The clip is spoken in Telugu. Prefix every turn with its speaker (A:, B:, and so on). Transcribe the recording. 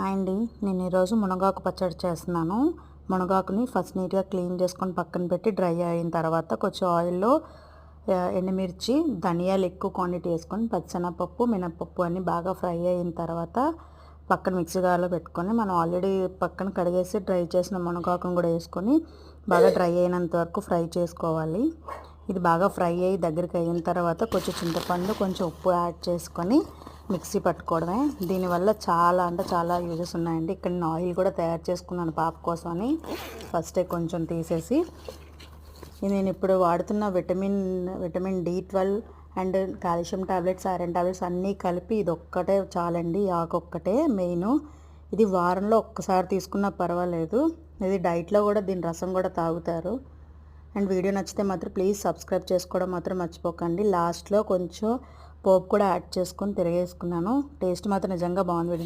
A: హాయ్ అండి, నేను ఈరోజు మునగాకు పచ్చడి చేస్తున్నాను. మునగాకుని ఫస్ట్ నీట్గా క్లీన్ చేసుకొని పక్కన పెట్టి డ్రై అయిన తర్వాత కొంచెం ఆయిల్లో ఎండుమిర్చి, ధనియాలు ఎక్కువ క్వాంటిటీ వేసుకొని పచ్చెనపప్పు, మినపప్పు అన్నీ బాగా ఫ్రై అయిన తర్వాత పక్కన మిక్సీ జార్లో పెట్టుకొని మనం ఆల్రెడీ పక్కన కడిగేసి డ్రై చేసిన మునగాకును కూడా వేసుకొని బాగా డ్రై అయినంత వరకు ఫ్రై చేసుకోవాలి. ఇది బాగా ఫ్రై అయ్యి దగ్గరికి అయిన తర్వాత కొంచెం చింతపండు, కొంచెం ఉప్పు యాడ్ చేసుకొని మిక్సీ పట్టుకోవడమే. దీనివల్ల చాలా అంటే చాలా యూజెస్ ఉన్నాయండి. ఇక్కడ నేను ఆయిల్ కూడా తయారు చేసుకున్నాను పాప కోసం అని. ఫస్టే కొంచెం తీసేసి నేను ఇప్పుడు వాడుతున్న vitamin D12 and calcium tablets, iron tablets అన్నీ కలిపి ఇది ఒక్కటే చాలండి. ఈ ఆకు ఒక్కటే మెయిన్. ఇది వారంలో ఒక్కసారి తీసుకున్నా పర్వాలేదు. ఇది డైట్లో కూడా దీని రసం కూడా తాగుతారు. అండ్ వీడియో నచ్చితే మాత్రం ప్లీజ్ సబ్స్క్రైబ్ చేసుకోవడం మాత్రం మర్చిపోకండి. లాస్ట్లో కొంచెం పోపు కూడా యాడ్ చేసుకొని తిరిగేసుకున్నాను. టేస్ట్ మాత్రం నిజంగా బాగుంది.